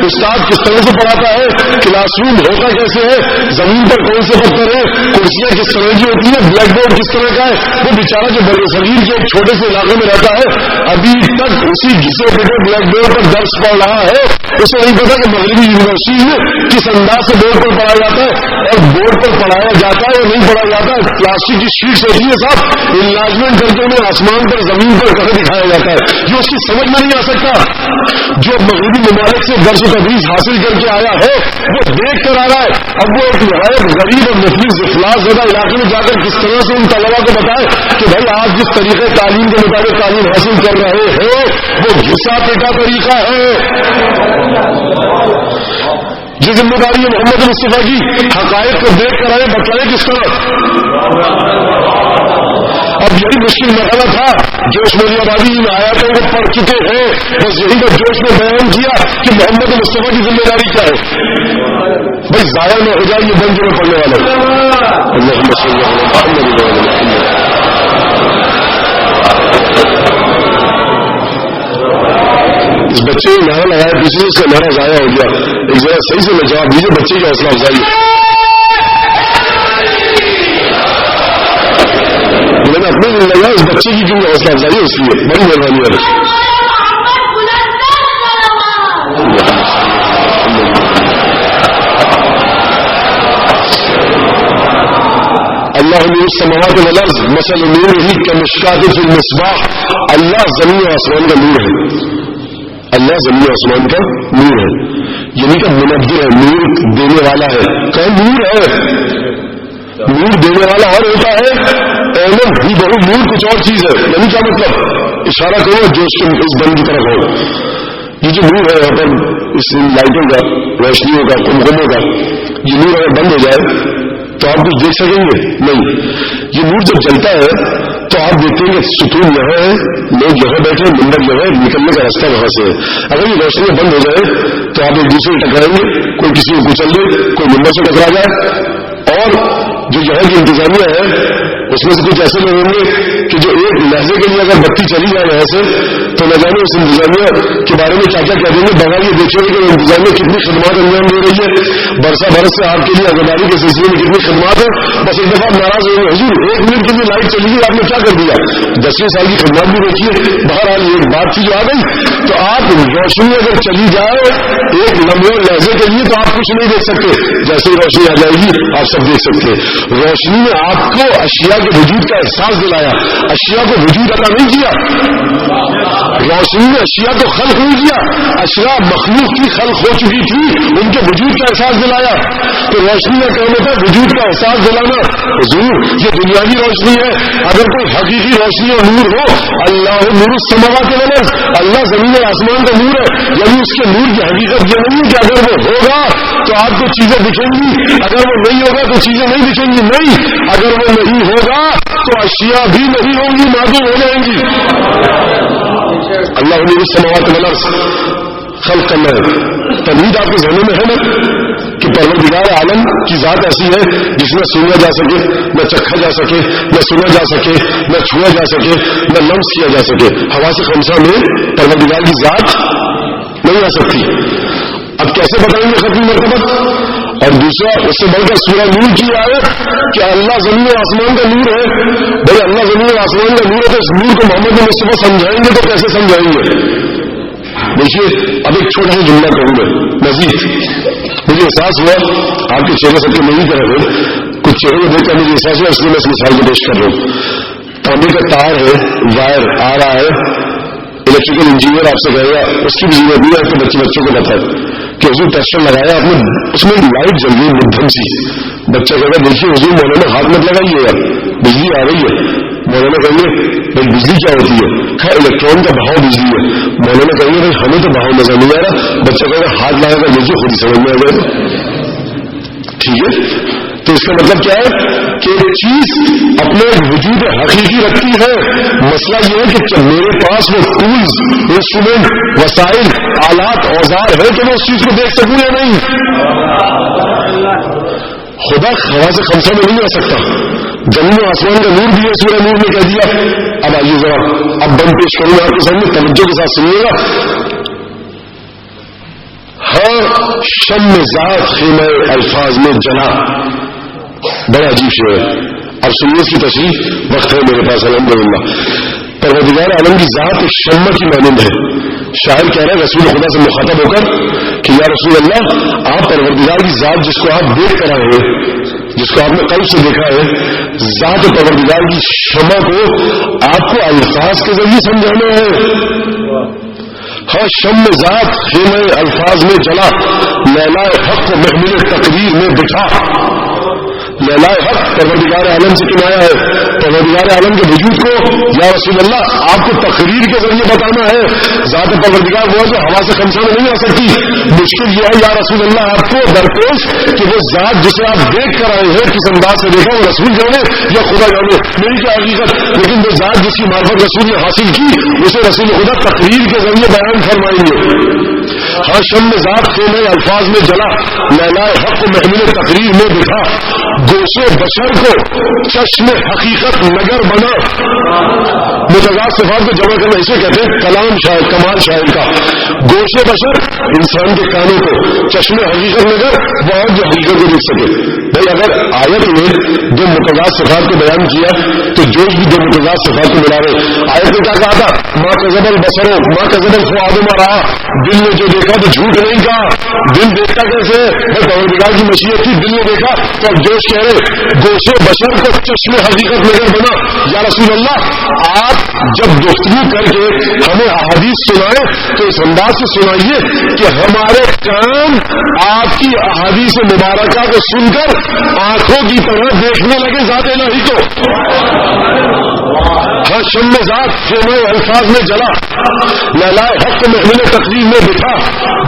استاد کس طرح سے پڑھاتا ہے، کلاس روم ہوتا کیسے ہے، زمین پر کون سے پتھر ہے، کرسیاں کس طرح کی ہوتی ہیں، بلیک بورڈ کس طرح کا ہے. وہ بیچارہ جو بر صغیر کے ایک چھوٹے سے علاقے میں رہتا ہے ابھی تک اسی گھسے پٹے بلیک بورڈ پر درس پڑھ رہا ہے. اسے نہیں پتا کہ مغربی یونیورسٹی میں کس انداز سے بورڈ پر پڑھایا جاتا ہے اور بورڈ پر پڑھایا جاتا ہے اور نہیں پڑھایا جاتا ہے. پلاسٹک کی شیٹس ہوتی ہے صاحب، انلارجمنٹ کر کے انہیں آسمان پر زمین پر کہیں دکھایا جاتا ہے. یہ اس کی سمجھ میں نہیں آ سکتا. جو مغربی ممالک سے درس و تدریس حاصل کر کے آیا ہے وہ دیکھ کر آ رہا ہے. اب وہ ایک نہایت غریب اور مفلس افلاس زدہ علاقے میں جا کر کس طرح سے ان طلبا کو بتائے کہ بھائی آپ جس طریقے تعلیم کے مطابق تعلیم حاصل کر رہے ہیں وہ گھسا پیٹا طریقہ ہے. یہ ذمہ داری ہے محمد مصطفیٰ کی. حقائق کو دیکھ کر آئے، بتائیں کس طرح. اب یہی مشکل مرحلہ تھا. جوش مولی آبادی ان آیاتوں کو پڑھ چکے ہیں، بس یہی کا جوش میں بیان کیا کہ محمد مصطفیٰ کی ذمہ داری کیا ہے. بھائی ضائع نہ ہو جائے یہ بند جو میں پڑھنے والا ہوں. اللہم صلی اللہ علیہ وسلم. اس بچے نے نعرہ لگایا، پیچھے سے اس کا نعرہ ضائع ہو گیا. ایک ذرا صحیح سے میں جواب دیجیے، بچے کی حوصلہ افزائی ہے. میں نے اپنے دل لگا اس بچے کی کیوں حوصلہ افزائی ہے، اس لیے بڑی مہربانی ہے. اللہ نور السماوات والارض مثل نورہ کمشکاۃ فی المصباح. اللہ زمین و آسمان کا نور ہے. اللہ زمین و آسمان کا نور ہے، یعنی کہ منور ہے، نور دینے والا ہے. کہ نور ہے، نور دینے والا اور ہوتا ہے. علم ہی بہو نور کچھ اور چیز ہے. یعنی کیا مطلب؟ اشارہ کرو جو اس بند کی طرف ہو. یہ جو نور ہے یہاں پر اس لائٹوں کا، روشنیوں کا، کمکموں کا، یہ نور اگر بند ہو جائے تو آپ کچھ دیکھ سکیں گے نہیں. یہ نور جب جلتا ہے تو آپ دیکھتے ہیں کہ ستون یہاں ہے، لوگ یہاں بیٹھے، منبر یہاں ہے، نکلنے کا راستہ وہاں سے ہے. اگر یہ روشنی بند ہو جائے تو آپ ایک دوسرے سے ٹکرائیں گے، کوئی کسی کو کچل دے، کوئی منبر سے ٹکرا جائے. اور جو یہاں کی انتظامیہ ہے اس میں سے کچھ ایسے لوگ ہوں گے کہ جو ایک لہجے کے لیے اگر بتی چلی جائے یہاں سے تو نہ جانے اس انتظامیہ کے بارے میں کیا کیا کہہ دیں گے. بغیر یہ دیکھیں گے کہ انتظامیہ کتنی خدمات انجام دے رہی ہے، برسا برس سے آپ کے لیے اگرداری کے سلسلے میں کتنی خدمات ہے. بس ایک دفعہ ناراض ہو گئے، حضور 1 منٹ کے لیے لائٹ چلی گئی، آپ نے کیا کر دیا. 10 سال کی خدمات بھی دیکھیے. بہرحال ایک بات تھی جو آ گئی تو آپ روشنی اگر چلی جائے ایک لمحے لہجے کے لیے تو آپ کچھ نہیں دیکھ سکتے. جیسے ہی روشنی آ جائے گی آپ سب دیکھ سکتے. روشنی نے آپ کو اشیاء کے وجود کا احساس دلایا، اشیاء کو وجود عطا نہیں کیا. روشنی نے اشیاء کو خلق نہیں کیا، اشیاء مخلوق کی خلق ہو چکی تھی، ان کے وجود کا احساس دلایا. تو روشنی کا کام ہوتا ہے وجود کا احساس دلانا. حضور یہ دنیاوی روشنی ہے. اگر کوئی حقیقی روشنی اور نور ہو، اللہ نور السماوات والارض، اللہ زمین اور آسمان کا نور ہے. یعنی اس کے نور کی حقیقت یہ نہیں ہے کہ اگر وہ ہوگا تو آپ کو چیزیں دکھیں گی، اگر وہ نہیں ہوگا تو چیزیں نہیں دکھیں گی. نہیں، اگر وہ نہیں ہوگا تو اشیاء بھی نہیں ہوں گی، معدوم ہو جائیں گی. اللہ نور السماوات والارض خلق کرنا ہے. تمہید آپ کے ذہنوں میں ہے نا کہ پروردگار عالم کی ذات ایسی ہے جس میں سنا جا سکے، نہ چکھا جا سکے، نہ سنا جا سکے، نہ چھوا جا سکے، نہ لمس کیا جا سکے. حواس خمسہ میں پروردگار کی ذات نہیں آ سکتی. اب کیسے بتائیں گے ختم مرتبہ؟ اور دوسرا اس سے بڑھ کر سورہ نور کی آیت کہ اللہ زمین و آسمان کا نور ہے. بھائی اللہ زمین و آسمان کا نور ہے تو اس نور کو محمد مصطفیٰ سمجھائیں گے تو کیسے سمجھائیں گے؟ دیکھیے اب ایک چھوٹا سا جملہ کہوں گا مزید. مجھے احساس ہوا آپ کے چہرے سب کے نہیں کر رہے تھے، کچھ چہرے کو دیکھ کر مجھے احساس ہوا، اس لیے میں اس مثال کو پیش کر رہا ہوں. تانبے کا تار ہے، وائر آ رہا ہے، الیکٹریکل انجینئر آپ سے کہے گا اس کی بھی ضرورت نہیں ہے. آپ کے بچوں کو بتائے کہ حضور ٹیسٹر لگایا آپ نے، اس میں لائٹ جل رہی ہے مدھم سی. بچہ کہے گا دیکھیے حضور مولانا ہاتھ مت لگائیے گا، بجلی آ رہی ہے. مولانا کہیں گے بھائی بجلی کیا ہوتی ہے؟ خیر الیکٹران کا بہاؤ بجلی ہے. مولانا کہیں گے بھائی ہمیں تو بہاؤ نظر نہیں آ رہا. بچہ کہے گا ہاتھ لگا کر دیکھیے خود ہی سمجھ میں آ جائے گا. ٹھیک ہے، تو اس کا مطلب کیا ہے کہ ایک چیز اپنے وجود حقیقی رکھتی ہے. مسئلہ یہ ہے کہ میرے پاس وہ ٹولز، انسٹرومنٹ، وسائل، آلات، اوزار ہے تو میں اس چیز کو دیکھ سکوں یا نہیں. خدا خواص خمسہ میں نہیں آ سکتا. زمین و آسمان کا نور بھی ہے، سورہ نور نے کہہ دیا. اب آئیے ذرا اب بند پیش کروں آپ کے سامنے، توجہ کے ساتھ سنیے گا. ہاں شم ذات خیمہ الفاظ میں جلا، بڑا عجیب شعر ہے. اب سنیے اس کی تشریح، وقت ہے میرے پاس الحمدللہ. پروردگار عالم کی ذات ایک شمع کی مانند ہے. شاعر کہہ رہا ہے رسول خدا سے مخاطب ہو کر کہ یا رسول اللہ، آپ پروردگار کی ذات جس کو آپ دیکھ کر آئے ہیں، جس کو آپ نے قلب سے دیکھا ہے، ذات پروردگار کی شمع کو آپ کو الفاظ کے ذریعے سمجھانا ہے. ہاں شم ذات خیمہ الفاظ میں جلا، لیلا حق کو محمل تقریر میں بٹھا. لیلا حق پروردگار عالم سے کنایا ہے. پروردگار عالم کے وجود کو یا رسول اللہ آپ کو تقریر کے ذریعے بتانا ہے. ذات پروردگار وہ جو ہوا سے خمسہ میں نہیں آ سکتی. مشکل یہ ہے یا رسول اللہ آپ کو درپیش کہ وہ ذات جسے آپ دیکھ کر آئے ہیں کس انداز سے دیکھا، وہ رسول جانے یا خدا جانے، میری کیا حقیقت. لیکن وہ ذات جس کی معرفت رسول نے حاصل کی اسے رسول خدا تقریر کے ذریعے بیان فرمائیں گے. ہر شم ذات خیمہ الفاظ میں جلا، لیلا حق کو محمل تقریر میں بٹھا. گوشے بشر کو چشم حقیقت نگر بنا. متضاد صفات کو جمع کرنا اسے کہتے ہیں کلام شاعر، کمال شاعر کا. گوشے بشر انسان کے کانوں کو، چشم حقیقت نگر وہاں جو حقیقت کو دیکھ سکے. بھائی اگر آیت میں دو متضاد صفات کو بیان کیا تو جوش بھی دو متضاد صفات کو ملا رہے. آیت میں کیا کہا تھا؟ ماں کذب البصر ماں کذب الفؤاد ما رأى. دل نے جو دیکھا تو جھوٹ نہیں کہا. دل دیکھتا کیسے؟ پروردگار کی مشیت تھی، دل نے دیکھا. تو اب جوش کہہ رہے گوشے بشر کو چشم حقیقت نگر بنا. یا رسول اللہ آپ جب گفتگو کر کے ہمیں احادیث سنائے تو اس انداز سے سنائیے کہ ہمارے کان آپ کی احادیث مبارکہ کو سن کر آنکھوں کی طرح دیکھنے لگے ذات الہی کو. ہر شم ذات خیمہ الفاظ میں جلا، لیلا حق کو محمل تقریر میں بٹھا.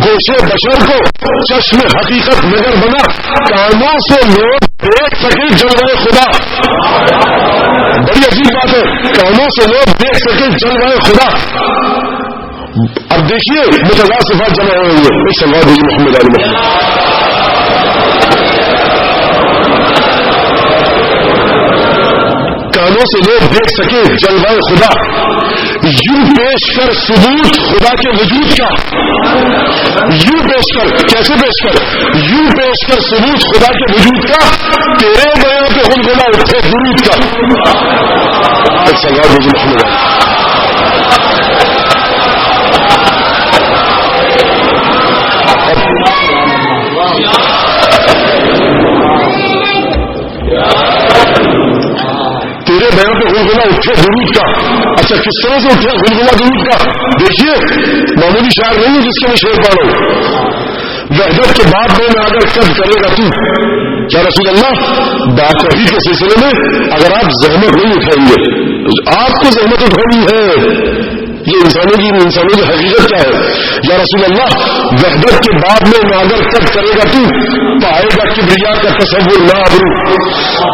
گوشے بشر کو چشم حقیقت نگر بنا. کانوں سے لوگ دیکھ سکے جلوہ خدا. بڑی عجیب بات ہے، کانوں سے لوگ دیکھ سکے جلوہ خدا. اب دیکھیے متضاد صفات جمع ہو رہی ہے. ایک سوال ہوئی محمد علی محمد. کانوں سے لوگ دیکھ سکے جلوہ خدا. یوں پیش کر ثبوت خدا کے وجود کا. یوں پیش کر، کیسے پیش کر؟ یوں پیش کر ثبوت خدا کے وجود کا. تیرے بیان پہ غلغلہ اٹھے درود کا. ایک سوال ہوئی محمد علی. تیرے بیان پہ غلغلہ اٹھے درود کا. اچھا کس طرح سے اٹھے غلغلہ درود کا؟ دیکھیے معمولی شاعر نہیں جس کے میں شعر پڑھ رہا ہوں. وحدت کے بعد میں اگر کب کرے گا تو کیا رسول اللہ بات وحی کے سلسلے میں اگر آپ زحمت نہیں اٹھائیں گے، آپ کو زحمت اٹھانی ہے. یہ انسانوں کی حقیقت کیا ہے؟ یا رسول اللہ وحدت کے بعد میں اگر کب کرے گا تو پائے گا کبریا کا تصور نہ ابرو.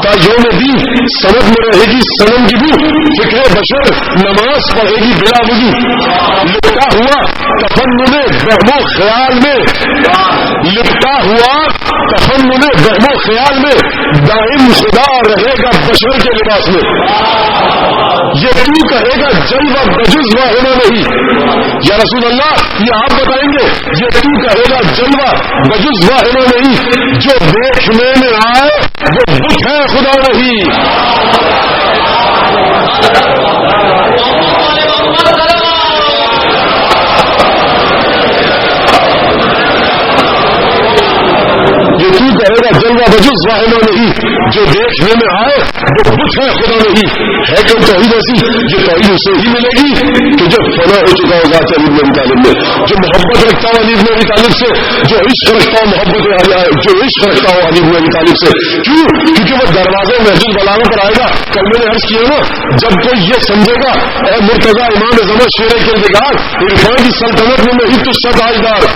تا یوم دین سند میں رہے گی سنم کی بو. فکر بشر نماز پڑھے گی بلا وضو. لپٹا ہوا تفن میں وہم و خیال میں، لپٹا ہوا تفن میں وہم و خیال میں دائم خدا رہے گا بشر کے لباس میں. یہ تو کہے گا جلوہ بجز واہنا نہیں. یا رسول اللہ یہ آپ بتائیں گے یہ تو کہے گا جلوہ بجز واہنا نہیں. جو دیکھنے میں آئے وہ بت ہے خدا نہیں. یہ تو کہے گا جلوہ بجز واہنا نہیں. جو دیکھنے میں آئے وہ بت ہے خدا نہیں. ہے کہ توحید ایسی؟ یہ توحید اسے ہی ملے گی کہ جو فنا ہو چکا ہوگا علی بن ابی طالب میں، جو محبت رکھتا ہو علی بن ابی طالب سے، جو عشق رکھتا ہو جو عشق رکھتا ہو علی بن ابی طالب سے. کیوں؟ کیونکہ وہ دروازے محض البلاغہ پر آئے گا. کل میں نے عرض کیا نا، جب کوئی یہ سمجھے گا اے مرتضی امام زمان شیر کردگار عرفان کی سلطنت میں نہیں تو سدائیدار.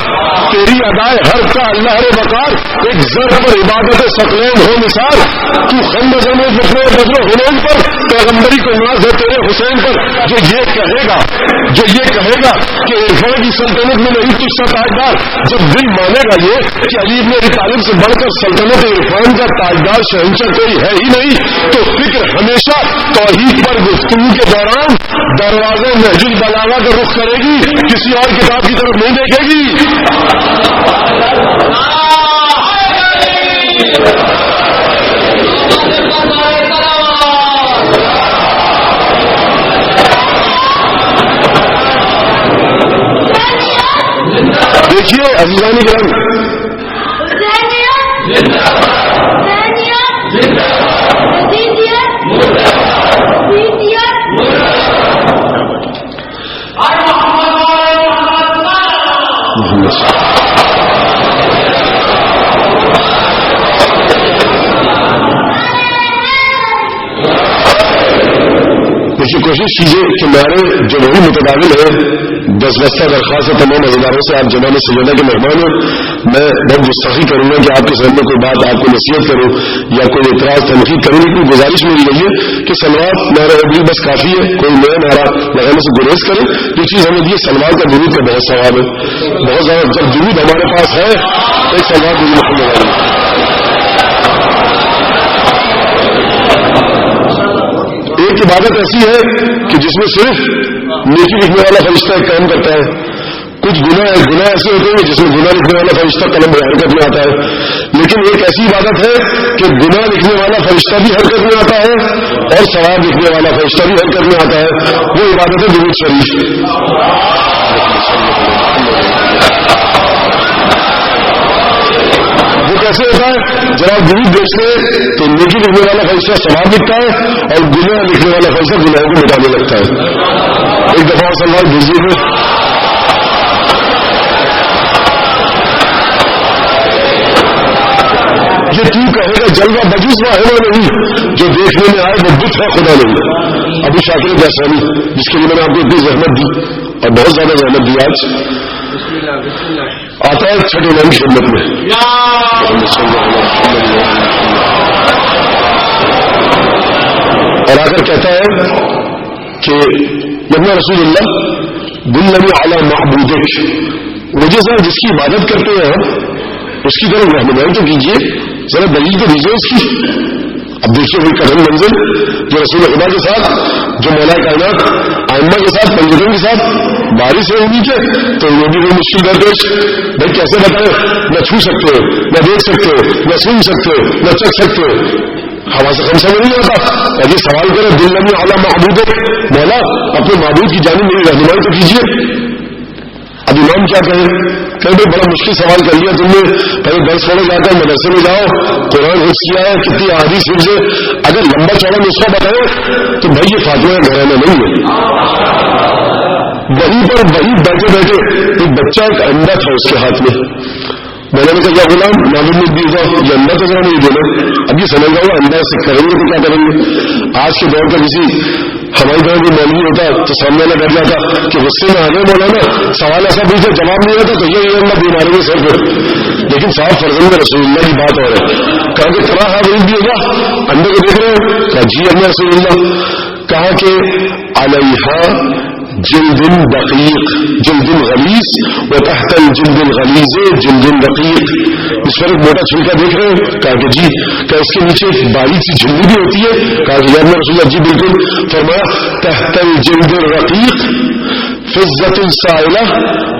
تیری ادائے ہر کا اللہ وقار، ایک زر پر عبادت ثقلین ہو نثار. تو خم بزن بدر حنین پر پیغمبری کو ناز ہے تیرے حسین پر. جو یہ کہے گا کہ عرفان کی سلطنت میں نہیں تجھ سا تاجدار, جب دل مانے گا یہ کہ علی بن ابی طالب سے بڑھ کر سلطنت عرفان کا تاجدار شہنشاہ کوئی ہے ہی نہیں, تو فکر ہمیشہ توحید پر گفتگو کے دوران دروازے نہج البلاغہ کا رخ کرے گی, کسی اور کتاب کی طرف نہیں دیکھے گی. دیکھیے عزیزان کرام, دیکھیے کوشش کیجیے کہ میرے جو وہی متبادل ہے 10 بستہ درخواست ہے تمام اداروں سے, آپ جناب سجدہ کے مہمان ہیں, میں بہت گستاخی کروں گا کہ آپ کے سامنے کوئی بات آپ کو نصیحت کروں یا کوئی اعتراض تنقید کروں, لیکن گزارش میری یہی ہے کہ سلوات نعرہ ابھی بس کافی ہے, کوئی نیا نعرہ لگانے سے گریز کریں. جو چیز ہمیں دی سلوات کا درود کا بہت ثواب ہے, بہت زیادہ. جب درود ہمارے پاس ہے ایک سلوات درود محمد علیہ. ایک عبادت ایسی ہے کہ جس میں صرف نیکی لکھنے والا فرشتہ ایک کام کرتا ہے, کچھ گناہ ایسے ہوتے ہیں جس میں گناہ لکھنے والا فرشتہ قلم میں حرکت میں آتا ہے, لیکن ایک ایسی عبادت ہے کہ گناہ لکھنے والا فرشتہ بھی حرکت میں آتا ہے اور ثواب لکھنے والا فرشتہ بھی حرکت میں آتا ہے. وہ عبادت ہے درود شریف. وہ کیسے ہوتا ہے؟ جب آپ درود بیچتے ہیں تو نیکی لکھنے والا فرشتہ ثواب لکھتا ہے اور گناہ لکھنے والا فرشتہ گناہوں کو مٹانے لگتا ہے. ایک دفعہ اور سلوات بھیجیے گا. یہ تو کہے گا جلوہ بجوس واحد نہیں, جو دیکھنے میں آئے وہ بت ہے خدا نہیں. ابو شاکر جیسانی جس کے لیے میں نے آپ کو اتنی زحمت دی اور بہت زیادہ زحمت دی, آج آتا ہے چھٹے نام کی خدمت میں اور آ کر کہتا ہے کہ یبنا رسول اللہ دل نبی اعلیٰ معبودک, مجھے ذرا جس کی عبادت کرتے ہیں اس کی طرف رہنمائی تو کیجیے, ذرا دلیل تو دیجیے اس کی. اب دیکھیے وہی کرم منزل جو رسول خدا کے ساتھ, جو مولا کائنات آئمہ کے ساتھ, پنجتوں کے ساتھ بارش ہے انہیں کے, تو انہیں بھی کوئی مشکل درپیش. بھائی کیسے بتائیں, نہ چھو سکتے ہو, نہ دیکھ سکتے ہو, نہ سن سکتے ہو, نہ چکھ سکتے ہو, ہوا سے کم سمجھ نہیں آتا. اور یہ سوال کرے دل نبی اعلیٰ معبود ہے, مولا اپنے معبود کی جانب میری رہنمائی تو کیجیے. اب امام کیا کہیں, کہ بھائی بڑا مشکل سوال کر لیا تم نے, پہلے درس پڑھے جاتا ہے, مدرسے میں جاؤ, قرآن حفظ کیا ہے, کتنی احادیث حفظ ہے, اگر لمبا چوڑا نسخہ بتاؤ تو بھائی یہ فاطمہ گھرانا نہیں ہے. وہیں پر وہی بیٹھے بیٹھے ایک بچہ ایک انڈا تھا اس کے ہاتھ میں, میں نے کہا کیا غلام معلوم بھی ہوگا یہ انڈا تو ذرا نہیں دینا, اب یہ سمجھ رہا ہوں انڈا سے کریں گے تو کیا کریں گے. آج کے دور کا کسی ہماری طرح کوئی مولوی ہوتا تو سامنے والا بیٹھ جاتا کہ غصے میں آگے مولانا سوال ایسا پوچھے جواب نہیں ہوتا تو یہ اللہ بیماری میں سر پہ, لیکن صاحب فرزند رسول اللہ کی بات ہو رہی ہے. کہا کہ طرح حاضر بھی ہوگا انڈے کو دیکھ رہے ہو, کہا جی اللہ رسول اللہ. کہا کہ علیہا جلد دقیق جلد غلیظ و تحت الجلد الغلیظ جلد دقیق, اس پر ایک موٹا چھلکا دیکھ رہے ہیں. کہا کہ جی. کہا اس کے نیچے ایک باریک سی جھلی بھی ہوتی ہے. کہا کہ یا رسول اللہ جی بالکل. فرمایا تحت الجلد الرقیق فضت السائلہ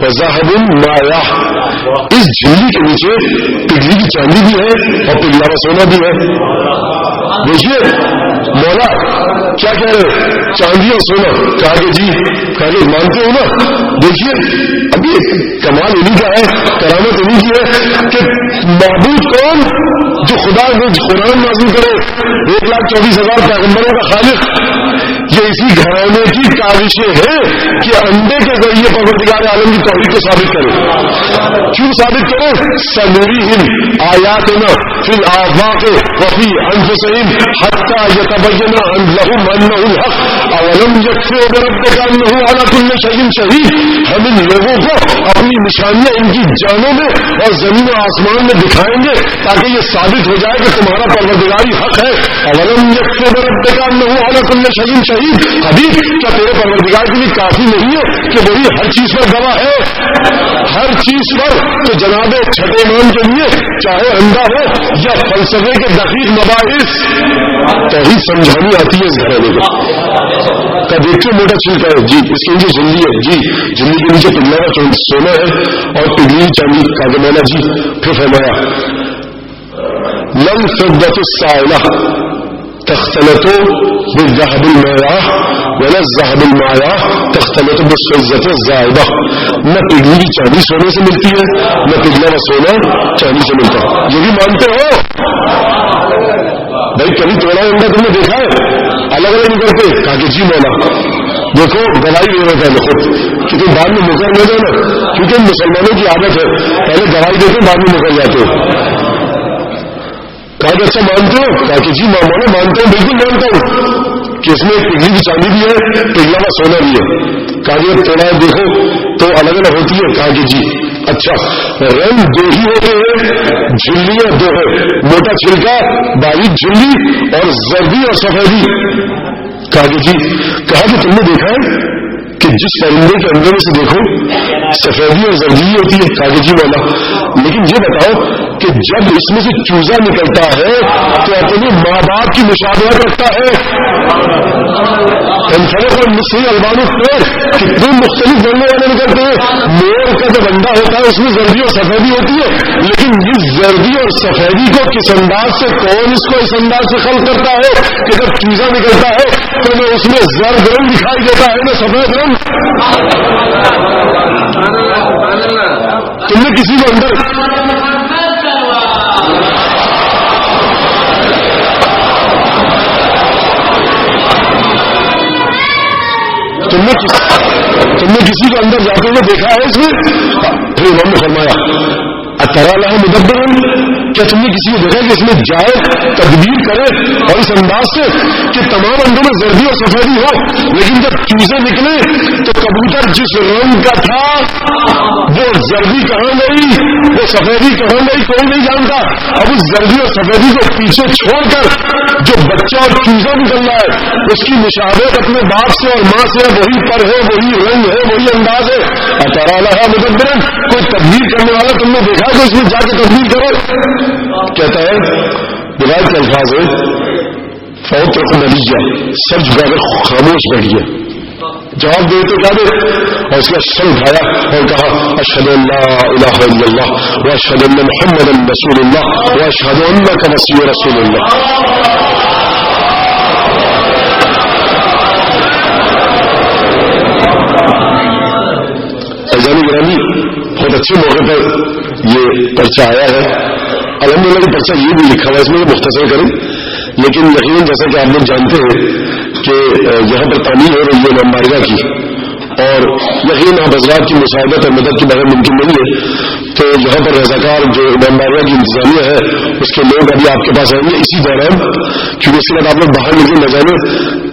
و ذهب مایع, اس جھلی کے نیچے پگھلی کی چاندی بھی ہے اور پگھلا ہوا سونا بھی ہے. دیکھیے مولا کیا کہہ رہے, چاندی اور سونا. کہا کہ جی. کہا کہ مانتے ہو نا. دیکھیے ابھی کمال انہیں کا ہے, کرامت انہیں کی ہے کہ معبود کون, جو خدا کو قرآن نازل کرے, 1,24,000 پیغمبروں کا خالق, یہ اسی گھرانے کی کاوشیں ہیں کہ انڈے کے ذریعے پروردگار عالم کی توحید کو ثابت کرے. کیوں ثابت کرے؟ سنریہم آیاتنا فی الآفاق وفی انفسہم حتی یتبین لہم انہ الحق اولم یکفر بربک انہ علی کل شیء شہید. ہم ان لوگوں کو اپنی نشانیاں ان کی جانوں میں اور زمین و آسمان میں دکھائیں گے تاکہ یہ ثابت ہو جائے کہ تمہارا پروردگاری حق ہے. اولم یکفر بربک انہ علی کل شیء شہید. حبیب کیا تیرے پروردگار کے لیے کافی نہیں ہے کہ وہی ہر چیز پر گواہ ہے؟ ہر چیز پر. تو جناب چھٹے مان کے لیے چاہے انڈا ہو یا فلسفے کے دقیق مباحث توحید سمجھانی آتی ہے اس گھرانے کو. کا دیکھتے موٹا چھلکا ہے جی, اس کے نیچے جھلی ہے جی, جھلی کے نیچے پگلا کا سونا ہے اور پگلی چاندی کا گمانا جی. پھر فرمایا لل فضة السائلة تختلط بالذهب المائع ولا الذهب المائع تختلط بالفضة الزائدة. نہ پگلی کی چاندی سونے سے ملتی ہے نہ پگلا کا سونا چاندی سے ملتا ہے. یہ بھی مانتے ہو بھائی؟ کبھی توڑا انڈا تم نے دیکھا ہے الگ الگ نکلتے؟ کہا کہ جی مولا دیکھو گواہی دے رہا تھا خود, کیونکہ بعد میں مکر نہ جانا, کیونکہ مسلمانوں کی عادت ہے پہلے گواہی دیتے بعد میں مکر جاتے ہیں. کہا کہ اچھا مانتے ہو؟ کہا کہ جی مولا مانتا ہوں, بالکل مانتا ہوں کہ اس میں پگلی کی چاندی بھی ہے پگلا کا سونا بھی ہے. کہا کہ توڑا دیکھو تو الگ الگ ہوتی ہے. کہا کہ جی اچھا رنگ دو ہی ہوتے ہیں, جھلیاں دو ہے, موٹا چھلکا باریک جھلی اور زردی اور سفیدی. کہا کہ جی. کہا کہ تم نے دیکھا ہے کہ جس پرندے کے اندر سے دیکھو سفیدی اور زردی ہوتی ہے. کہا کہ جی مولا, لیکن یہ بتاؤ کہ جب اس میں سے چوزا نکلتا ہے تو اپنے ماں باپ کی مشابہت رکھتا ہے. البانو پیر کتنے مختلف بننے والے نکلتے ہیں. مور کا جب انڈا ہوتا ہے اس میں زردی اور سفیدی ہوتی ہے, لیکن اس زردی اور سفیدی کو کس انداز سے کون اس کو اس انداز سے خلق کرتا ہے کہ جب چوزا نکلتا ہے تو نہ اس میں زرد رنگ دکھائی دیتا ہے نہ سفید رنگ. تم نے کسی کو اندر تم نے کسی کو اندر جاتے ہوئے دیکھا ہے اس میں؟ پھر انہوں نے فرمایا اترا لہا مدبرن, کیا تم نے کسی کو دیکھا کہ اس میں جائے تدبیر کرے اور اس انداز سے کہ تمام اندروں میں زردی اور سفیدی ہو, لیکن جب چوزے نکلے تو کبوتر جس رنگ کا تھا وہ زردی کہاں گئی وہ سفیدی کہاں گئی کوئی نہیں جانتا. اب اس زردی اور سفیدی کو پیچھے چھوڑ کر جو بچہ اور چوزا نکل رہا ہے اس کی مشابہت اپنے باپ سے اور ماں سے وہی پر ہے, وہی رنگ ہے, وہی انداز ہے. اترا لہا مدبرن, کوئی تدبیر کرنے والا تم نے دیکھا کہ اس میں جا کے تدبیر کرو؟ کہتا ہے روایت کے الفاظ ہے فوت نلیہ, سر جھکا کر خاموش بیٹھ گیا. جواب دے تو کیا دے, اور اس کا سر اٹھایا اور کہا اشہد ان لا الہ الا اللہ واشہد ان محمدا رسول اللہ واشہد انک مسیح رسول اللہ. گرامی بہت اچھے موقع پر یہ پرچہ آیا ہے. الحمدللہ کا پرچہ یہ بھی لکھا ہوا ہے, اس میں مختصر کریں, لیکن یقیناً جیسا کہ آپ لوگ جانتے ہیں کہ یہاں پر تعمیر ہو رہی ہے امام بارگاہ کی, اور یقیناً آپ حضرات کی مساعدت اور مدد کے بغیر ممکن نہیں ہے. تو یہاں پر رضاکار جو امام بارگاہ کی انتظامیہ ہے اس کے لوگ ابھی آپ کے پاس آئیں گے اسی دوران, کیونکہ اس کے بعد آپ لوگ باہر نکل نہ جانے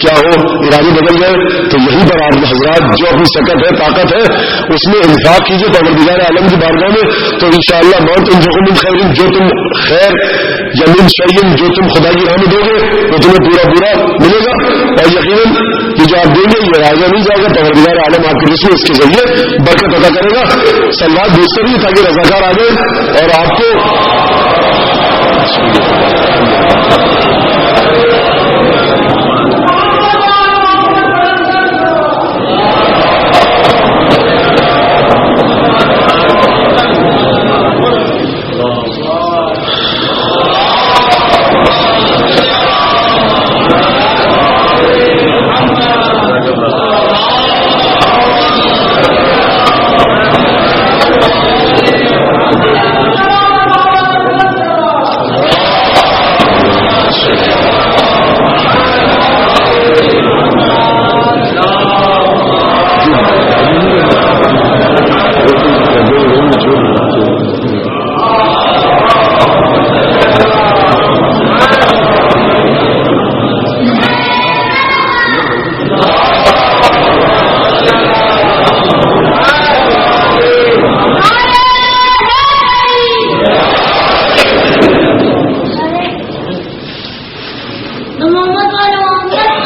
کیا ہو ارادے بدل گئے, تو یہیں پر آپ حضرات جو اپنی سکت ہے طاقت ہے اس میں انفاق کیجیے پروردگار عالم کی بارگاہ میں. تو انشاءاللہ ما تنفقوا من خیر, جو تم خیر یا من شیء جو تم خدا کی راہ میں دو گے وہ تمہیں پورا پورا ملے گا. اور یقیناً یہ جو آپ دیں گے یہ راجہ نہیں جائے گا, پروردگار عالم آپ کے رزق اس کے ذریعے برکت عطا کرے گا. سلوات بھیج کریے تاکہ رضاکار آ جائے اور آپ کو تو محمد والا محمد